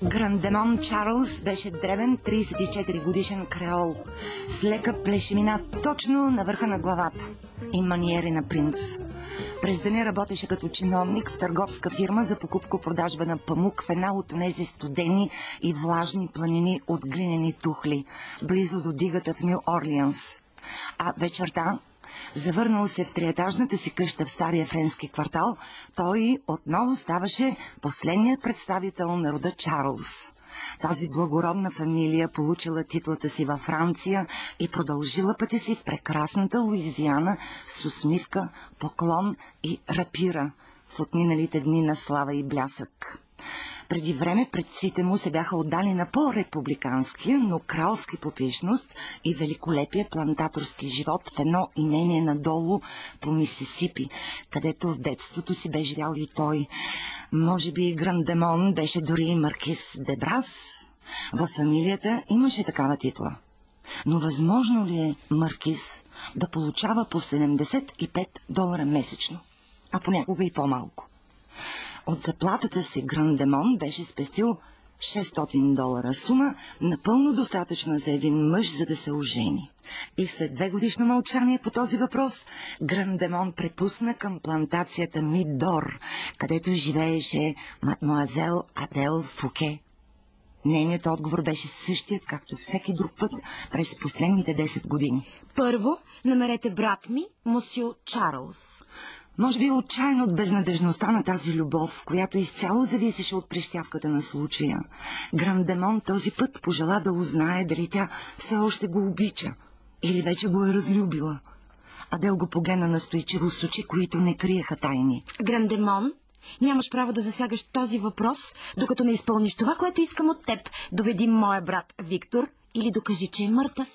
Грандемон Чарлз беше дребен 34 годишен креол с лека плешемина точно на върха на главата и маниери на принц. През деня работеше като чиновник в търговска фирма за покупко-продажба на памук в една от тези студени и влажни планини от глинени тухли, близо до дигата в Ню Орлианс. А вечерта, завърнал се в триетажната си къща в стария френски квартал, той отново ставаше последният представител на рода Чарлз. Тази благородна фамилия получила титлата си във Франция и продължила пътя си в прекрасната Луизиана с усмивка, поклон и рапира в отминалите дни на слава и блясък. Преди време предците му се бяха отдали на по-републиканския, но кралски по пишност и великолепие плантаторски живот в едно имение надолу по Мисисипи, където в детството си бе живял и той. Може би Грандемон беше дори и маркиз де Брас. Във фамилията имаше такава титла. Но възможно ли е маркиз да получава по $75 месечно, а понякога и по-малко? От заплатата си Грандемон беше спестил $600, сума напълно достатъчна за един мъж, за да се ожени. И след 2-годишно мълчание по този въпрос, Грандемон препусна към плантацията Мидор, където живееше мадмуазел Адел Фуке. Нейният отговор беше същият, както всеки друг път през последните 10 години. Първо, намерете брат ми, мосьо Чарлз. Може би отчаян от безнадежността на тази любов, която изцяло зависеше от прищявката на случая, Грандемон този път пожела да узнае дали тя все още го обича или вече го е разлюбила. Адел го погледна настойчиво с очи, които не криеха тайни. Грандемон, нямаш право да засягаш този въпрос, докато не изпълниш това, което искам от теб. Доведи моя брат Виктор или докажи, че е мъртъв.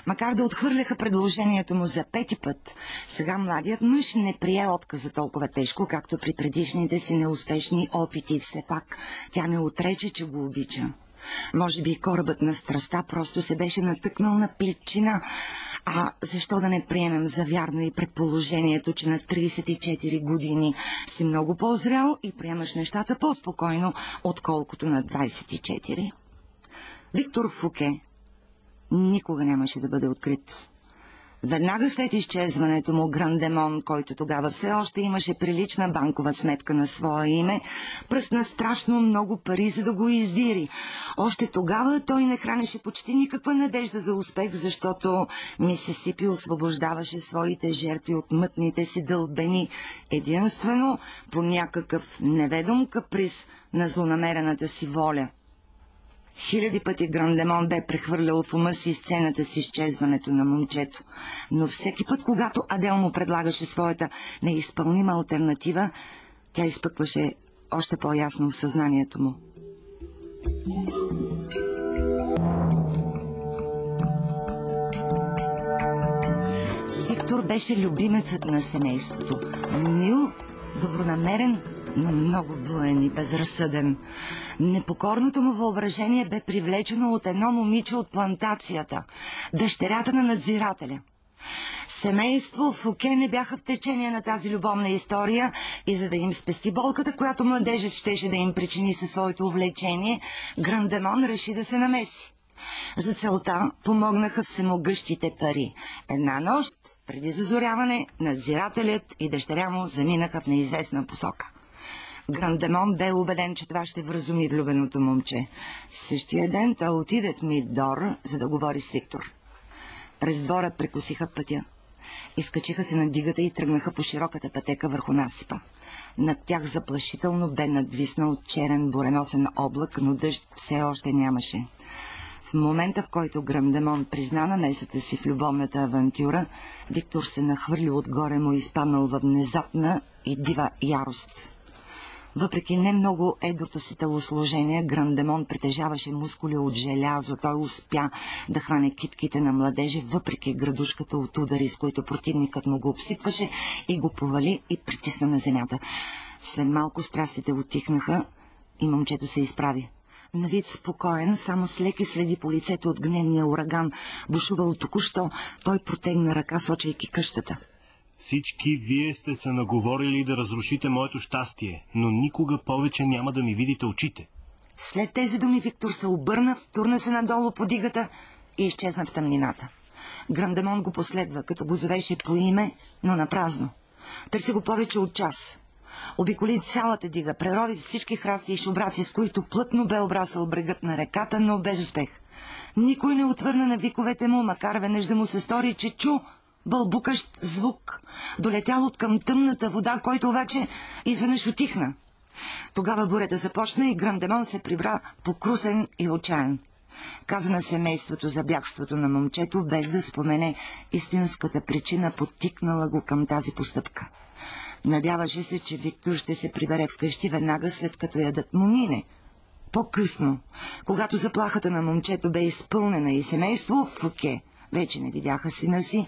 Макар да отхвърляха предложението му за 5-ти път, сега младият мъж не прие отказа толкова тежко, както при предишните си неуспешни опити. Все пак тя не отрече, че го обича. Може би корабът на страста просто се беше натъкнал на плитчина. А защо да не приемем за вярно и предположението, че на 34 години си много по-зрял и приемаш нещата по-спокойно, отколкото на 24? Виктор Фуке никога нямаше да бъде открит. Веднага след изчезването му Грандемон, който тогава все още имаше прилична банкова сметка на свое име, пръсна страшно много пари, за да го издири. Още тогава той не хранеше почти никаква надежда за успех, защото Мисисипи освобождаваше своите жертви от мътните си дълбени единствено по някакъв неведом каприз на злонамерената си воля. Хиляди пъти Грандемон бе прехвърлял в ума си сцената с изчезването на момчето, но всеки път, когато Адел му предлагаше своята неизпълнима алтернатива, тя изпъкваше още по-ясно в съзнанието му. Виктор беше любимецът на семейството. Мил, добронамерен, но много буен и безразсъден. Непокорното му въображение бе привлечено от едно момиче от плантацията, дъщерята на надзирателя. Семейство Фуке не бяха в течение на тази любовна история и за да им спести болката, която младежът щеше да им причини със своето увлечение, Грандемон реши да се намеси. За целта помогнаха всемогъщите пари. Една нощ, преди зазоряване, надзирателят и дъщеря му заминаха в неизвестна посока. Грандемон бе убеден, че това ще вразуми влюбеното момче. Същия ден той отиде в Мидор, за да говори с Виктор. През двора прекусиха пътя. Изкачиха се на дигата и тръгнаха по широката пътека върху насипа. Над тях заплашително бе надвиснал черен буреносен облак, но дъжд все още нямаше. В момента, в който Грандемон призна намесата си в любовната авантюра, Виктор се нахвърли отгоре му и изпаднал във внезапна и дива ярост. Въпреки не много едрото си телосложение, Грандемон притежаваше мускули от желязо. Той успя да хване китките на младежа, въпреки градушката от удари, с които противникът му го обсипваше и го повали и притисна на земята. След малко страстите утихнаха и момчето се изправи. На вид спокоен, само с леки следи по лицето от гневния ураган, бушувал току-що, той протегна ръка, сочейки къщата. Всички вие сте се наговорили да разрушите моето щастие, но никога повече няма да ми видите очите. След тези думи Виктор се обърна, втурна се надолу по дигата и изчезна в тъмнината. Грандемон го последва, като го зовеше по име, но напразно. Търси го повече от час. Обиколи цялата дига, прерови всички храсти и шубраци, с които плътно бе обрасъл брегът на реката, но без успех. Никой не отвърна на виковете му, макар веднъж да му се стори, че чу бълбукащ звук, долетял от към тъмната вода, който обаче изведнъж утихна. Тогава бурята започна и Грандемон се прибра покрусен и отчаян. Каза на семейството за бягството на момчето, без да спомене истинската причина, подтикнала го към тази постъпка. Надяваше се, че Виктор ще се прибере вкъщи веднага след като ядът му мине. По-късно, когато заплахата на момчето бе изпълнена и семейство Фуке вече не видяха сина си,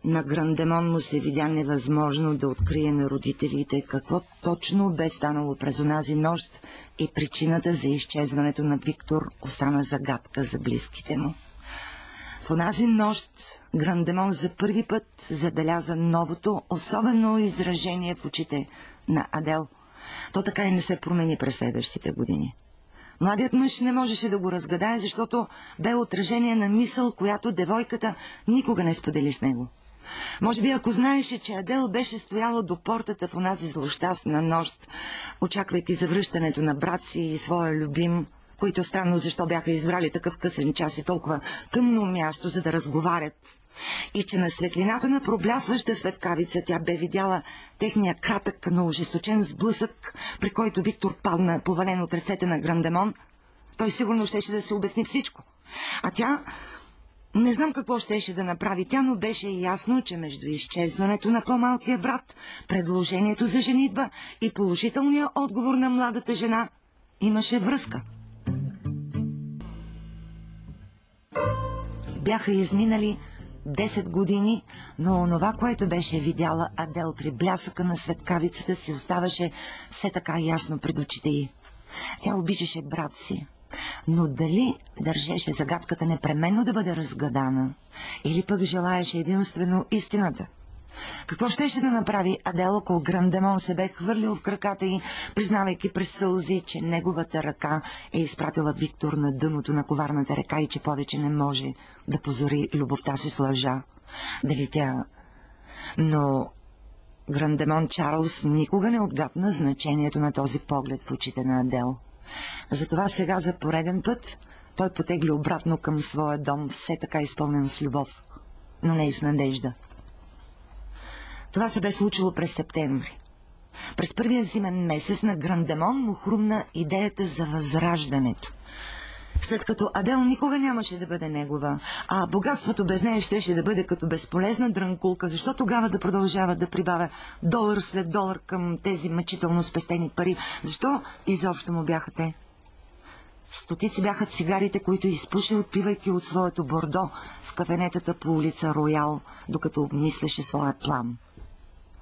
на Грандемон му се видя невъзможно да открие на родителите какво точно бе станало през онази нощ и причината за изчезването на Виктор остана загадка за близките му. В онази нощ Грандемон за първи път забеляза новото, особено изражение в очите на Адел. То така и не се промени през следващите години. Младият мъж не можеше да го разгадае, защото бе отражение на мисъл, която девойката никога не сподели с него. Може би, ако знаеше, че Адел беше стояла до портата в онази злощастна нощ, очаквайки завръщането на брат си и своя любим, които странно защо бяха избрали такъв късен час и толкова тъмно място, за да разговарят, и че на светлината на проблясваща светкавица тя бе видяла техния кратък, но ожесточен сблъсък, при който Виктор падна, повален от ръцете на Грандемон, той сигурно щеше да се обясни всичко. А тя... Не знам какво щеше да направи тя, но беше ясно, че между изчезването на по-малкия брат, предложението за женитба и положителния отговор на младата жена имаше връзка. Бяха изминали 10 години, но онова, което беше видяла Адел при блясъка на светкавицата си, оставаше все така ясно пред очите й. Тя обичаше брат си, но дали държеше загадката непременно да бъде разгадана, или пък желаеше единствено истината? Какво щеше да направи Адел, ако Грандемон се бе хвърлил в краката й, признавайки през сълзи, че неговата ръка е изпратила Виктор на дъното на коварната река и че повече не може да позори любовта си с лъжа? Дали тя... Но Грандемон Чарлз никога не отгадна значението на този поглед в очите на Адел. Затова сега за пореден път той потегли обратно към своя дом, все така изпълнен с любов, но не и с надежда. Това се бе случило през септември. През първия зимен месец на Грандемон му хрумна идеята за възраждането. След като Адел никога нямаше да бъде негова, а богатството без нея щеше да бъде като безполезна дрънкулка, защо тогава да продължава да прибавя долар след долар към тези мъчително спестени пари? Защо изобщо му бяха те? Стотици бяха цигарите, които изпуша, отпивайки от своето бордо в кафенетата по улица Роял, докато обмисляше своя план.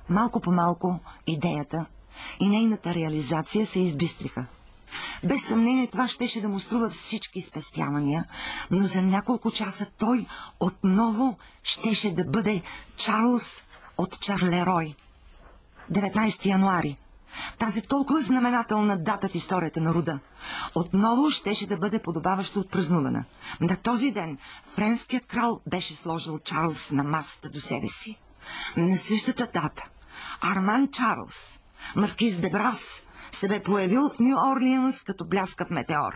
Малко по малко идеята и нейната реализация се избистриха. Без съмнение това щеше да му струва всички спестявания, но за няколко часа той отново щеше да бъде Чарлз от Чарлерой. 19 януари. Тази толкова знаменателна дата в историята на рода отново щеше да бъде подобаващо отпразнувана. На този ден френският крал беше сложил Чарлз на масата до себе си. На същата дата Арман Чарлз, маркиз де Брас, се бе появил в Ню Орлианс като бляскав метеор.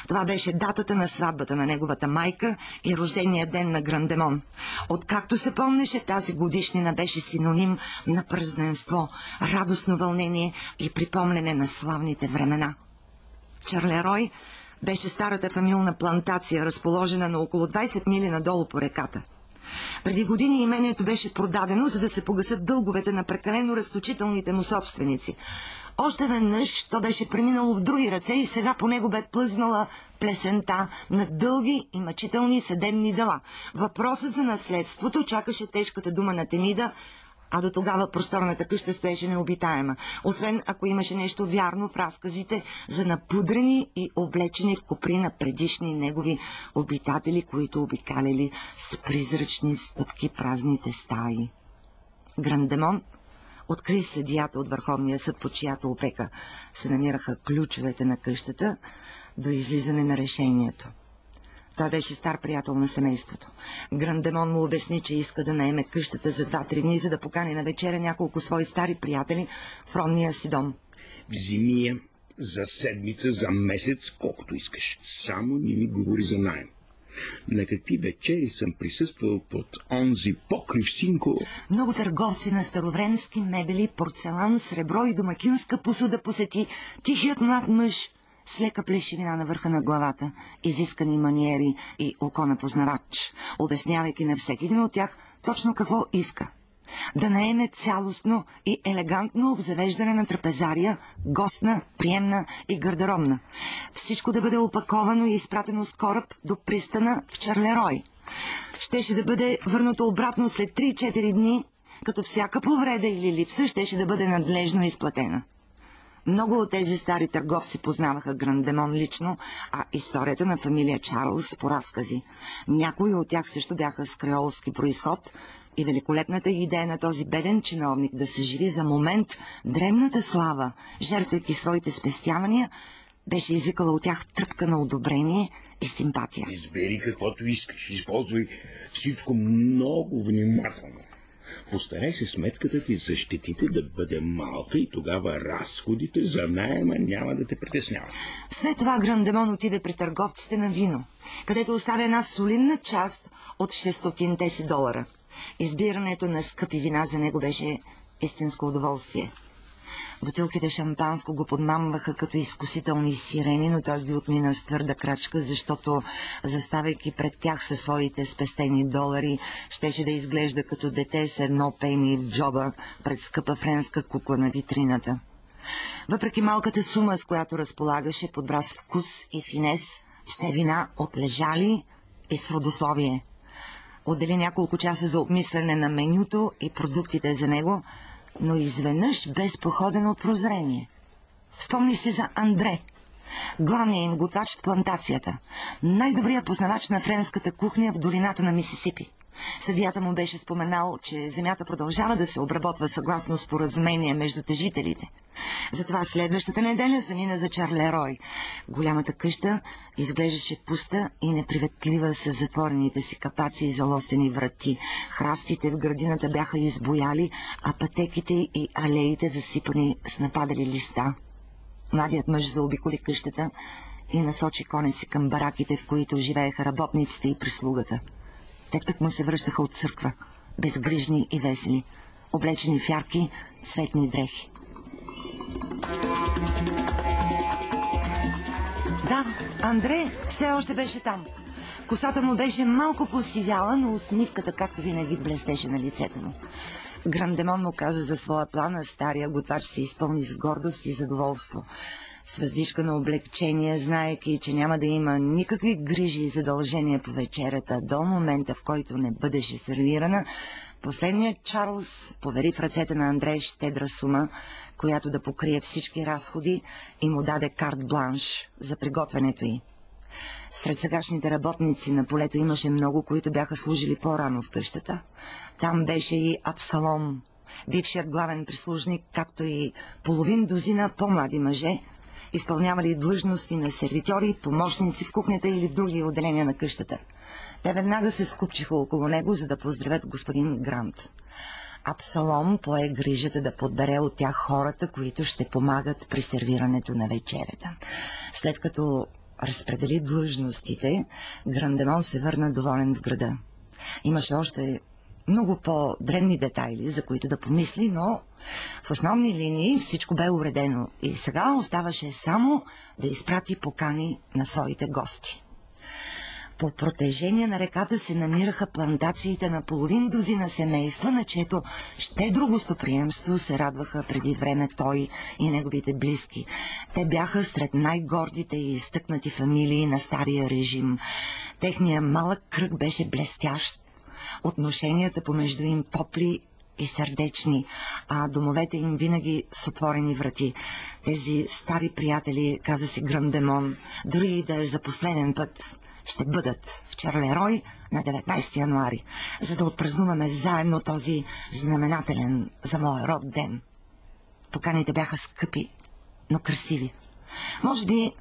Това беше датата на сватбата на неговата майка и рождения ден на Грандемон. Откакто се помнеше, тази годишнина беше синоним на празненство, радостно вълнение и припомняне на славните времена. Чарлерой беше старата фамилна плантация, разположена на около 20 мили надолу по реката. Преди години имението беше продадено, за да се погасят дълговете на прекалено разточителните му собственици. Още веднъж то беше преминало в други ръце и сега по него бе плъзнала плесента на дълги и мъчителни съдебни дела. Въпросът за наследството чакаше тежката дума на Темида, а до тогава просторната къща стоеше необитаема, освен ако имаше нещо вярно в разказите за напудрени и облечени в коприна предишни негови обитатели, които обикаляли с призрачни стъпки празните стаи. Грандемон откри съдията от Върховния съд, под чиято опека се намираха ключовете на къщата, до излизане на решението. Той беше стар приятел на семейството. Грандемон му обясни, че иска да наеме къщата за 2-3 дни, за да покани на вечеря няколко свои стари приятели в родния си дом. Вземи я за седмица, за месец, колкото искаш. Само не ми говори за наем. На какви вечери съм присъствал под онзи покрив, синко? Много търговци на старовремски мебели, порцелан, сребро и домакинска посуда посети тихият млад мъж с лека плешивина на върха на главата, изискани маниери и око на познавач, обяснявайки на всеки един от тях точно какво иска. Да наеме цялостно и елегантно обзавеждане на трапезария, гостна, приемна и гардеробна. Всичко да бъде опаковано и изпратено с кораб до пристана в Чарлерой. Щеше да бъде върнато обратно след 3-4 дни, като всяка повреда или липса щеше да бъде надлежно изплатена. Много от тези стари търговци познаваха Грандемон лично, а историята на фамилия Чарлз по разкази. Някои от тях също бяха с креолски произход и великолепната идея на този беден чиновник да се живи за момент древната слава, жертвайки своите спестявания, беше извикала от тях тръпка на одобрение и симпатия. Избери каквото искаш, използвай всичко много внимателно. Постарай се сметката ти за щетите да бъде малка и тогава разходите за наема няма да те притесняват. След това Грандемон отиде при търговците на вино, където оставя една солидна част от $600. Избирането на скъпи вина за него беше истинско удоволствие. Бутилките шампанско го подмамваха като изкусителни сирени, но той ги отмина с твърда крачка, защото, заставайки пред тях със своите спестени $, щеше да изглежда като дете с 1 пени в джоба пред скъпа френска кукла на витрината. Въпреки малката сума, с която разполагаше, подбра с вкус и финес все вина отлежали и с родословие. Отдели няколко часа за обмислене на менюто и продуктите за него, но изведнъж без походено прозрение. Спомни си за Андре, главният им готвач в плантацията, най-добрият познавач на френската кухня в долината на Мисисипи. Съдията му беше споменал, че земята продължава да се обработва съгласно споразумение между тежителите. Затова следващата неделя замина за Чарлерой. Голямата къща изглеждаше пуста и неприветлива с затворените си капаци и залостени врати. Храстите в градината бяха избояли, а пътеките и алеите засипани с нападали листа. Младият мъж заобиколи къщата и насочи коня си към бараките, в които живееха работниците и прислугата. Те тъкмо се връщаха от църква, безгрижни и весели, облечени в ярки, цветни дрехи. Да, Андре все още беше там. Косата му беше малко посивяла, но усмивката, както винаги, блестеше на лицето му. Грандемон му каза за своя план, а стария готвач се изпълни с гордост и задоволство. С въздишка на облегчение, знаейки, че няма да има никакви грижи и задължения по вечерята до момента, в който не бъдеше сервирана, последният Чарлз повери в ръцете на Андрей щедра сума, която да покрие всички разходи, и му даде карт-бланш за приготвянето й. Сред сегашните работници на полето имаше много, които бяха служили по-рано в къщата. Там беше и Абсалом, бившият главен прислужник, както и половин дузина по-млади мъже, изпълнявали длъжности на сервитьори, помощници в кухнята или в други отделения на къщата. Те веднага се скупчиха около него, за да поздравят господин Грант. Абсалом пое грижата да подбере от тях хората, които ще помагат при сервирането на вечерята. След като разпредели длъжностите, Грандемон се върна доволен в града. Имаше още много по-древни детайли, за които да помисли, но в основни линии всичко бе уредено и сега оставаше само да изпрати покани на своите гости. По протежение на реката се намираха плантациите на половин дузина семейства, на чието щедро гостоприемство се радваха преди време той и неговите близки. Те бяха сред най-гордите и изтъкнати фамилии на стария режим. Техният малък кръг беше блестящ. Отношенията помежду им топли и сърдечни, а домовете им винаги с отворени врати. Тези стари приятели, каза си Грандемон, дори и да е за последен път, ще бъдат в Чарлерой на 19 януари, за да отпразнуваме заедно този знаменателен за моя род ден. Поканите бяха скъпи, но красиви. Може би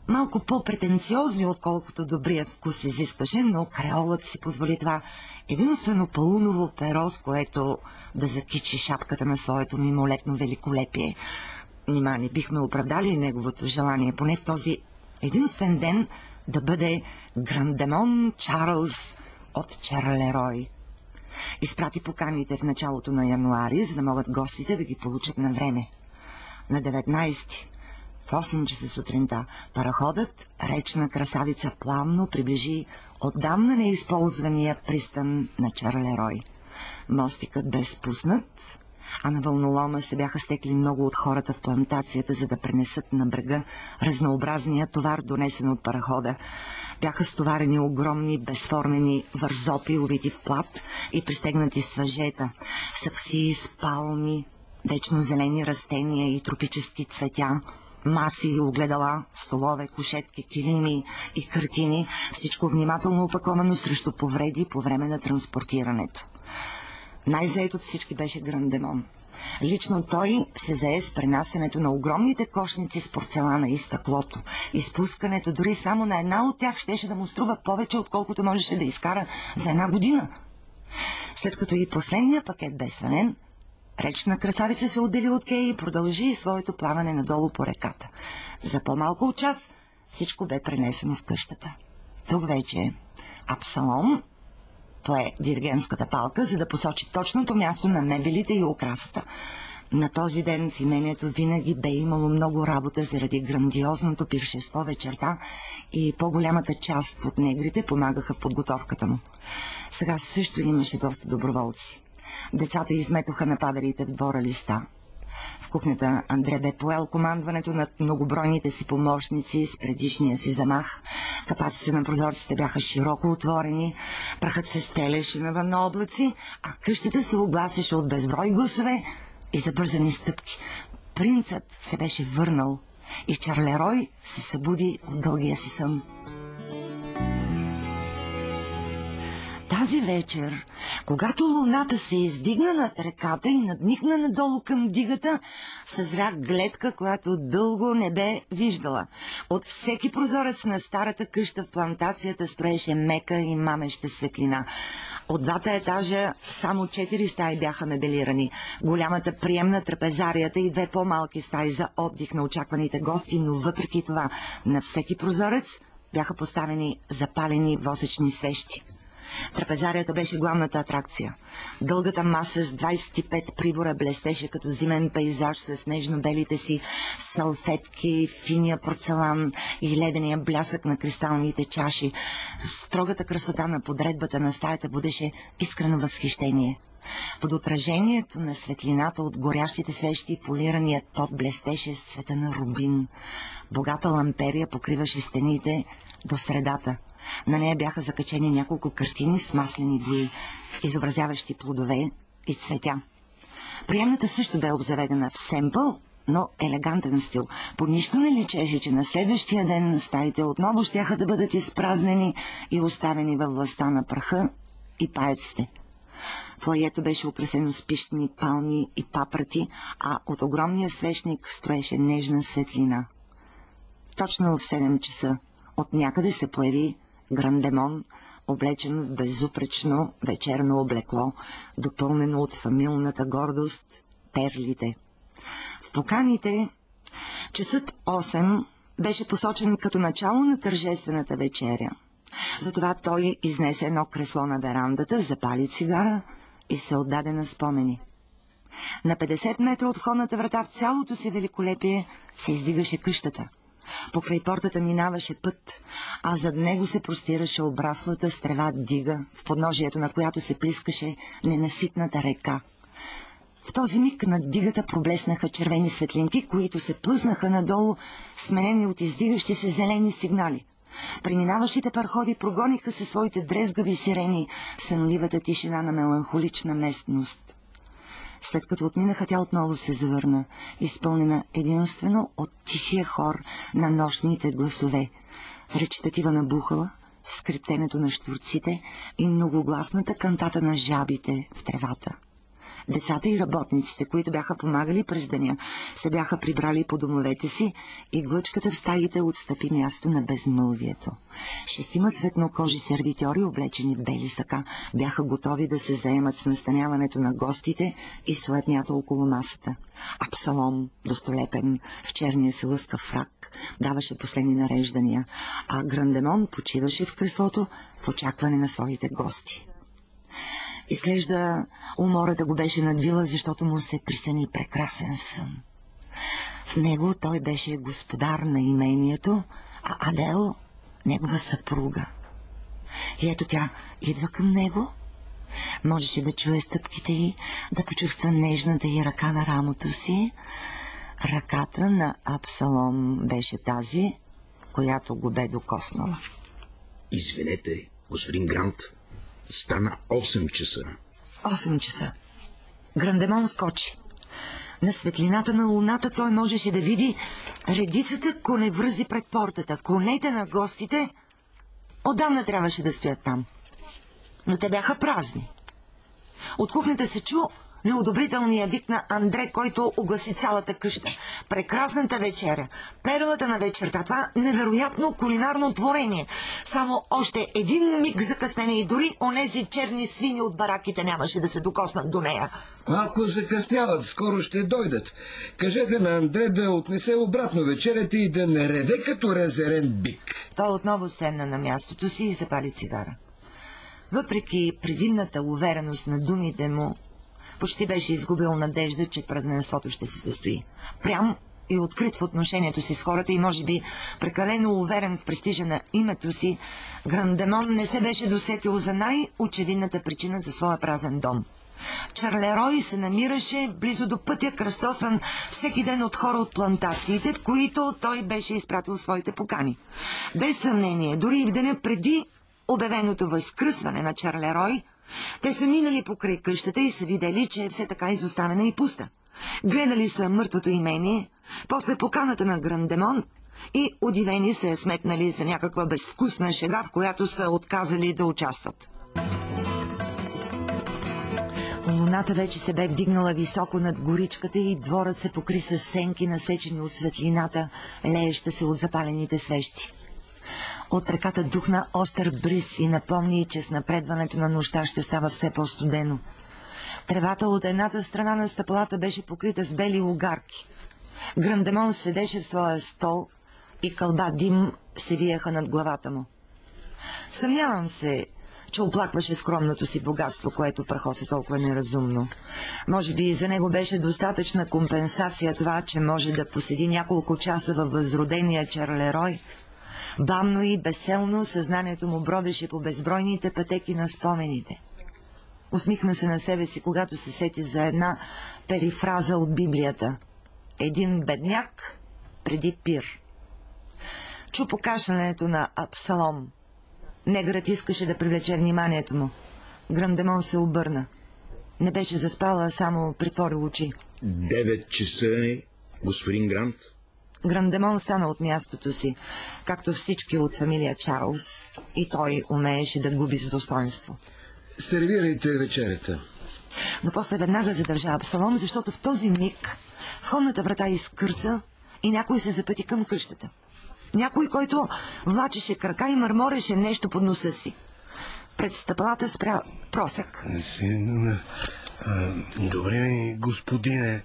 малко по-претенциозни, отколкото добрият вкус изискваше, но креолът си позволи това единствено пауново перо, с което да закичи шапката на своето мимолетно великолепие. Нима не бихме оправдали неговото желание, поне в този единствен ден, да бъде Грандемон Чарлз от Чарлерой. Изпрати поканите в началото на януари, за да могат гостите да ги получат на време. На 19-ти, в 8 часа сутринта, параходът Речна красавица плавно приближи отдавна неизползвания пристан на Чарлерой. Мостикът бе спуснат, а на вълнолома се бяха стекли много от хората в плантацията, за да пренесат на брега разнообразния товар, донесен от парахода. Бяха стоварени огромни, безформени вързопи, увити в плат и пристегнати с въжета, саксии с палми, вечно зелени растения и тропически цветя, маси, огледала, столове, кушетки, килими и картини, всичко внимателно опаковано срещу повреди по време на транспортирането. Най-заед от всички беше Грандемон. Лично той се зае с пренасенето на огромните кошници с порцелана и стъклото. Изпускането дори само на една от тях щеше да му струва повече, отколкото можеше да изкара за една година. След като и последния пакет бе свален, Речна красавица се отдели от Кей и продължи своето плаване надолу по реката. За по-малко от час всичко бе пренесено в къщата. Тук вече Абсалом пое диригентската палка, за да посочи точното място на мебелите и украсата. На този ден в имението винаги бе имало много работа заради грандиозното пиршество вечерта и по-голямата част от негрите помагаха в подготовката му. Сега също имаше доста доброволци. Децата изметоха нападалите в двора листа. В кухнята Андре бе поел командването над многобройните си помощници с предишния си замах. Капаците на прозорците бяха широко отворени, прахът се стелеше навън на облаци, а къщата се огласеше от безброй гласове и забързани стъпки. Принцът се беше върнал и Чарлерой се събуди от дългия си сън. Тази вечер, когато луната се издигна над реката и надникна надолу към дигата, съзря гледка, която дълго не бе виждала. От всеки прозорец на старата къща в плантацията строеше мека и мамеща светлина. От двата етажа само 4 стаи бяха мебелирани. Голямата приемна, трапезарията и 2 по-малки стаи за отдих на очакваните гости, но въпреки това на всеки прозорец бяха поставени запалени восъчни свещи. Трапезарията беше главната атракция. Дългата маса с 25 прибора блестеше като зимен пейзаж с нежно-белите си салфетки, финия порцелан и ледения блясък на кристалните чаши. Строгата красота на подредбата на стаята будеше искрено възхищение. Под отражението на светлината от горящите свещи полираният пот блестеше с цвета на рубин. Богата ламперия покриваше стените до средата. На нея бяха закачени няколко картини с маслени бои, изобразяващи плодове и цветя. Приемната също бе обзаведена в семпъл, но елегантен стил. По нищо не личеше, че на следващия ден стаите отново щяха да бъдат изпразнени и оставени във властта на праха и паеците. Фоайето беше украсено с пищни палми и папрати, а от огромния свещник строеше нежна светлина. Точно в 7 часа от някъде се появи Грандемон, облечен в безупречно вечерно облекло, допълнено от фамилната гордост перлите. В поканите часът 8 беше посочен като начало на тържествената вечеря. Затова той изнесе едно кресло на верандата, запали цигара и се отдаде на спомени. На 50 метра от входната врата в цялото си великолепие се издигаше къщата. Покрай портата минаваше път, а зад него се простираше обраслата с трева дига, в подножието на която се плискаше ненаситната река. В този миг над дигата проблеснаха червени светлинки, които се плъзнаха надолу, сменени от издигащи се зелени сигнали. Преминаващите парходи прогониха със своите дрезгави сирени сънливата тишина на меланхолична местност. След като отминаха, тя отново се завърна, изпълнена единствено от тихия хор на нощните гласове, речитатива на бухала скриптенето на щурците и многогласната кантата на жабите в тревата. Децата и работниците, които бяха помагали през деня, се бяха прибрали по домовете си и глъчката в стаите отстъпи място на безмълвието. 6 цветнокожи сервитьори, облечени в бели сака, бяха готови да се заемат с настаняването на гостите и суетнята около масата. Абсалом, достолепен, в черния си лъскав фрак, даваше последни нареждания, а Грандемон почиваше в креслото в очакване на своите гости. Изглежда умората го беше надвила, защото му се присъни прекрасен сън. В него той беше господар на имението, а Адел — негова съпруга. И ето тя идва към него. Можеше да чуе стъпките й, да почувства нежната й ръка на рамото си. Ръката на Абсалом беше тази, която го бе докоснала. Извинете, господин Грант, стана 8 часа. 8 часа. Грандемон скочи. На светлината на луната той можеше да види редицата коневръзи пред портата. Конете на гостите отдавна трябваше да стоят там. Но те бяха празни. От кухнята се чу неодобрителния вик на Андре, който огласи цялата къща. Прекрасната вечеря, перлата на вечерта, това невероятно кулинарно творение. Само още един миг закъснение и дори онези черни свини от бараките нямаше да се докоснат до нея. Ако закъсняват, скоро ще дойдат. Кажете на Андре да отнесе обратно вечерята и да не реве като разерен бик. Той отново седна на мястото си и запали цигара. Въпреки привидната увереност на думите му, почти беше изгубил надежда, че празненството ще се състои. Прям и открит в отношението си с хората и може би прекалено уверен в престижа на името си, Грандемон не се беше досетил за най-очевидната причина за своя празен дом. Чарлерой се намираше близо до пътя, кръстосван всеки ден от хора от плантациите, в които той беше изпратил своите покани. Без съмнение, дори и в деня преди обявеното възкръсване на Чарлерой, те са минали покрай къщата и са видели, че е все така изоставена и пуста. Гледали са мъртвото имение, после поканата на Грандемон и удивени се сметнали за някаква безвкусна шега, в която са отказали да участват. Луната вече се бе вдигнала високо над горичката и дворът се покри с сенки, насечени от светлината, лееща се от запалените свещи. От реката духна остър бриз и напомни, че с напредването на нощта ще става все по-студено. Тревата от едната страна на стъпалата беше покрита с бели огарки. Грандемон седеше в своя стол и кълба дим се виеха над главата му. Съмнявам се, че оплакваше скромното си богатство, което прахоса толкова неразумно. Може би за него беше достатъчна компенсация това, че може да поседи няколко часа във възродения Чарлерой. Бавно и безцелно съзнанието му бродеше по безбройните пътеки на спомените. Усмихна се на себе си, когато се сети за една перифраза от Библията. Един бедняк преди пир. Чу покашлянето на Абсалом. Негърът искаше да привлече вниманието му. Грандемон се обърна. Не беше заспала, а само притворил очи. 9 часа е, господин Грант. Грандемон стана от мястото си, както всички от фамилия Чарлз, и той умееше да губи с достоинство. Сервирайте вечерята. Но после веднага задържа Абсалом, защото в този миг входната врата изкърца и някой се запъти към къщата. Някой, който влачеше крака и мърмореше нещо под носа си. Пред стъпалата спря просек. Добре ми, господине,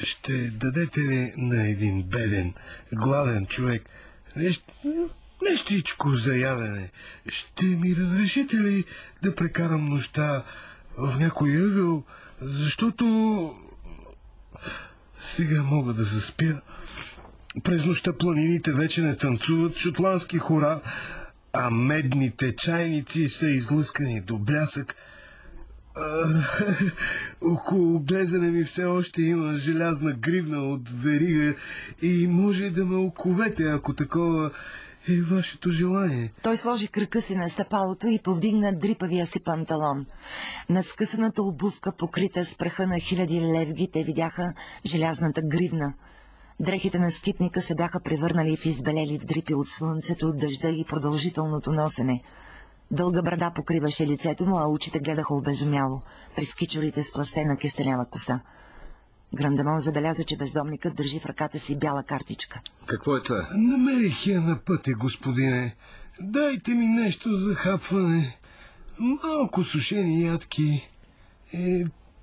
ще дадете ли на един беден, гладен човек нещичко за ядене? Ще ми разрешите ли да прекарам нощта в някой ъгъл, защото сега мога да заспя. През нощта планините вече не танцуват шотландски хора, а медните чайници са излъскани до блясък. Около глезане ми все още има желязна гривна от верига и може да ме оковете, ако такова е вашето желание. Той сложи кръка си на стъпалото и повдигна дрипавия си панталон. Над скъсаната обувка, покрита с праха на хиляди левги, те видяха желязната гривна. Дрехите на скитника се бяха превърнали в избелели дрипи от слънцето, дъжда и продължителното носене. Дълга брада покриваше лицето му, а очите гледаха обезумяло, през кичурите с пластена кестенява коса. Грандемон забеляза, че бездомникът държи в ръката си бяла картичка. Какво е това? Намерих я на пътя, господине. Дайте ми нещо за хапване. Малко сушени ядки.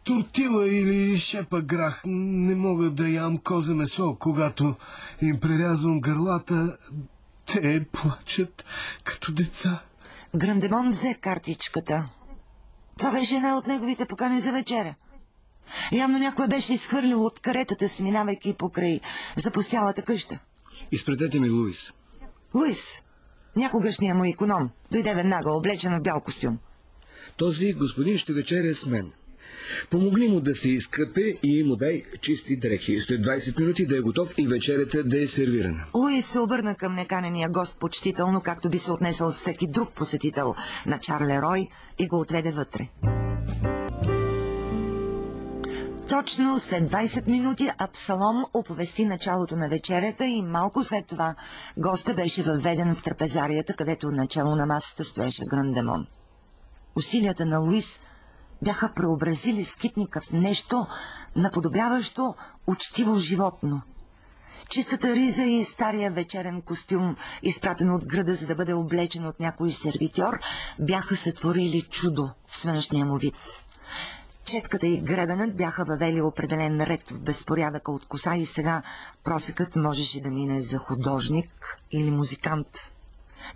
Тортила или шепа грах. Не мога да ям козе месо, когато им прерязвам гърлата. Те плачат като деца. Грандемон взе картичката. Това беше една от неговите покани за вечеря. Явно някой беше изхвърлил от каретата, сминавайки покрай запустялата къща. Изпратете ми Луис. Луис, някогашният му иконом, дойде веднага, облечен в бял костюм. Този господин ще вечеря с мен. Помогни му да се изкъпе и му дай чисти дрехи. След 20 минути да е готов и вечерята да е сервирана. Луис се обърна към неканения гост почтително, както би се отнесъл с всеки друг посетител на Чарлерой, и го отведе вътре. Точно след 20 минути Абсалом оповести началото на вечерята и малко след това госта беше въведен в трапезарията, където начало на масата стоеше Грандемон. Усилията на Луис бяха преобразили скитника в нещо, наподобяващо учтиво животно. Чистата риза и стария вечерен костюм, изпратен от града, за да бъде облечен от някой сервитьор, бяха сътворили чудо в външния му вид. Четката и гребенът бяха въвели определен ред в безпорядъка от коса и сега просекът можеше да мине за художник или музикант.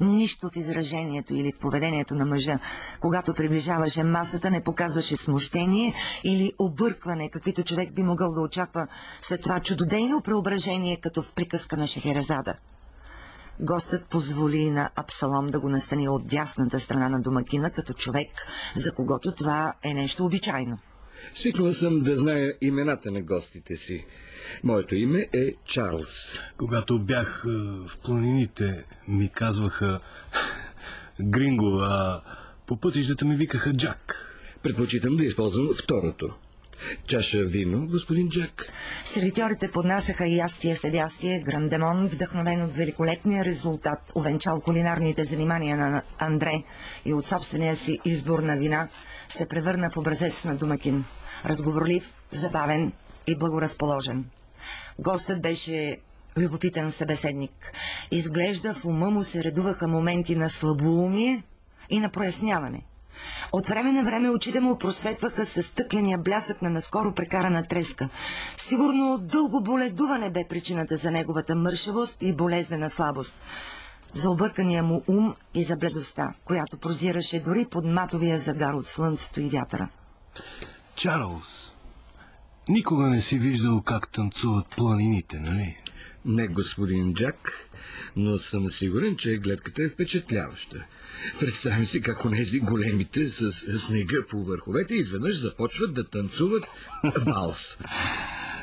Нищо в изражението или в поведението на мъжа, когато приближаваше масата, не показваше смущение или объркване, каквито човек би могъл да очаква след това чудодейно преображение, като в приказка на Шехерезада. Гостът позволи на Абсалом да го настани от дясната страна на домакина, като човек, за когото това е нещо обичайно. Свикнала съм да зная имената на гостите си. Моето име е Чарлз. Когато бях в планините, ми казваха Гринго, а по пътищата ми викаха Джак. Предпочитам да използвам второто. Чаша вино, господин Джак. Сервитьорите поднасяха ястие след ястие. Грандемон, вдъхновен от великолепния резултат, увенчал кулинарните занимания на Андре и от собствения си избор на вина, се превърна в образец на домакин. Разговорлив, забавен и благоразположен. Гостът беше любопитен събеседник. Изглежда в ума му се редуваха моменти на слабоумие и на проясняване. От време на време очите му просветваха със стъкления блясък на наскоро прекарана треска. Сигурно дълго боледуване бе причината за неговата мършавост и болезнена слабост, за объркания му ум и за бледостта, която прозираше дори под матовия загар от слънцето и вятъра. Чарлз, никога не си виждал как танцуват планините, нали? Не, господин Джак, но съм сигурен, че гледката е впечатляваща. Представям си как онези големите с снега по върховете изведнъж започват да танцуват валс.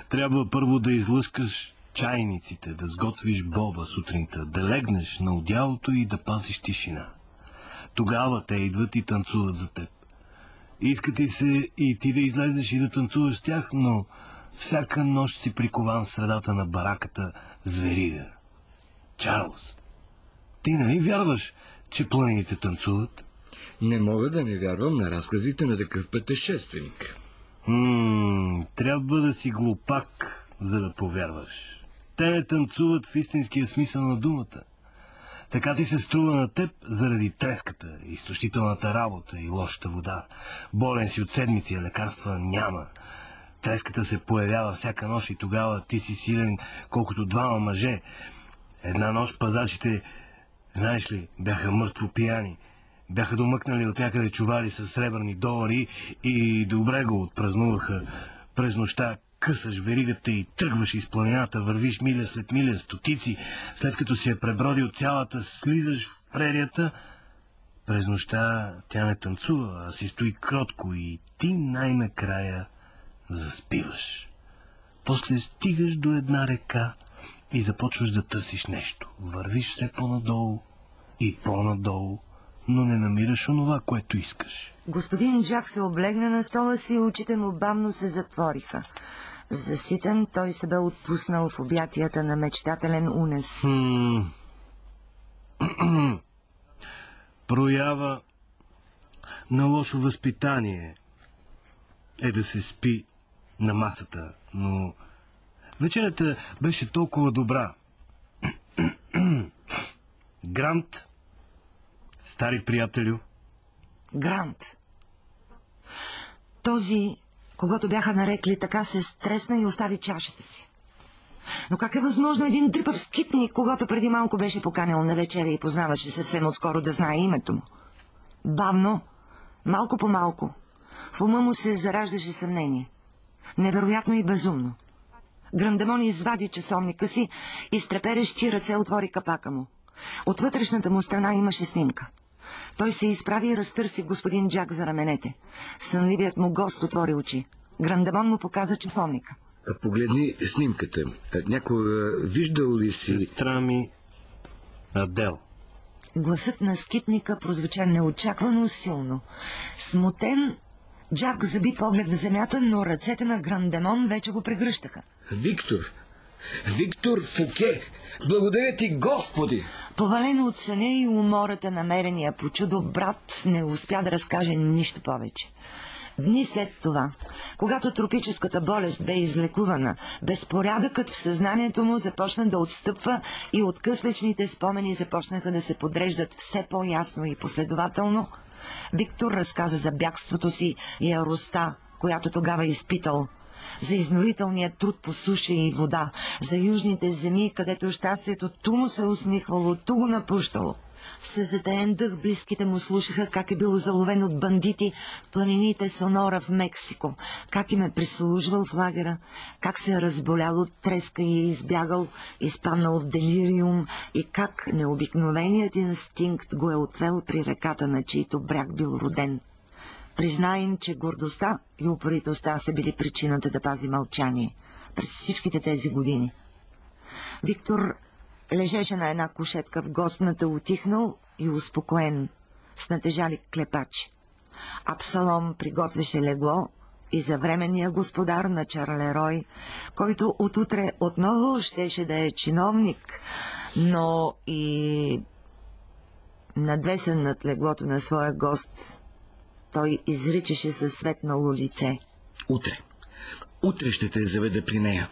Трябва първо да излъскаш чайниците, да сготвиш боба сутринта, да легнеш на одялото и да пазиш тишина. Тогава те идват и танцуват за теб. Иска ти се и ти да излезеш и да танцуваш с тях, но всяка нощ си прикован в средата на бараката с верига. Чарлз, ти нали вярваш, че планините танцуват? Не мога да не вярвам на разказите на такъв пътешественик. Трябва да си глупак, за да повярваш. Те не танцуват в истинския смисъл на думата. Така ти се струва на теб заради треската, изтощителната работа и лошата вода. Болен си от седмици, а лекарства няма. Треската се появява всяка нощ и тогава ти си силен, колкото двама мъже. Една нощ пазачите, знаеш ли, бяха мъртво пияни. Бяха домъкнали от някъде чували с сребърни долари и добре го отпразнуваха. През нощта късаш веригата и тръгваш из планината, вървиш миля след миля, стотици, след като си я пребродил цялата, слизаш в прерията. През нощта тя не танцува, а си стои кротко и ти най-накрая заспиваш. После стигаш до една река и започваш да търсиш нещо. Вървиш все по-надолу и по-надолу, но не намираш онова, което искаш. Господин Джак се облегна на стола си и очите му бавно се затвориха. Заситен, той се бе отпуснал в обятията на мечтателен унес. Проява на лошо възпитание е да се спи на масата, но вечерята беше толкова добра. Грант, стари приятелю. Грант. Този, когато бяха нарекли така, се стресна и остави чашата си. Но как е възможно един дрипав скитник, когато преди малко беше поканил на вечеря и познаваше съвсем отскоро, да знае името му? Бавно, малко по малко, в ума му се зараждаше съмнение. Невероятно и безумно. Грандемон извади часовника си и с треперещи ръце отвори капака му. От вътрешната му страна имаше снимка. Той се изправи и разтърси господин Джак за раменете. Сънливият му гост отвори очи. Грандемон му показа часовника. Погледни снимката. Някога виждал ли си... Сестра ми Адел. Гласът на скитника прозвуча неочаквано силно. Смутен, Джак заби поглед в земята, но ръцете на Грандемон вече го прегръщаха. Виктор! Виктор Фуке! Благодаря ти, Господи! Повален от съня и умората, намерения по чудо, брат не успя да разкаже нищо повече. Дни след това, когато тропическата болест бе излекувана, безпорядъкът в съзнанието му започна да отстъпва и откъслечните спомени започнаха да се подреждат все по-ясно и последователно, Виктор разказа за бягството си и яростта, която тогава изпитал, за изнурителния труд по суша и вода, за южните земи, където щастието ту му се усмихвало, ту го напущало. Със затаен дъх близките му слушаха как е бил заловен от бандити в планините Сонора в Мексико, как им е прислужвал в лагера, как се е разболял от треска и е избягал, изпаднал в делириум и как необикновеният инстинкт го е отвел при реката, на чийто бряг бил роден. Призна им, че гордостта и упоритостта са били причината да пази мълчание през всичките тези години. Виктор лежеше на една кушетка в гостната, утихнал и успокоен, с натежали клепачи. Абсалом приготвяше легло и за временния господар на Чарлерой, който отутре отново щеше да е чиновник, но и надвесен над леглото на своя гост, той изричаше със светнало лице. Утре ще те заведа при нея.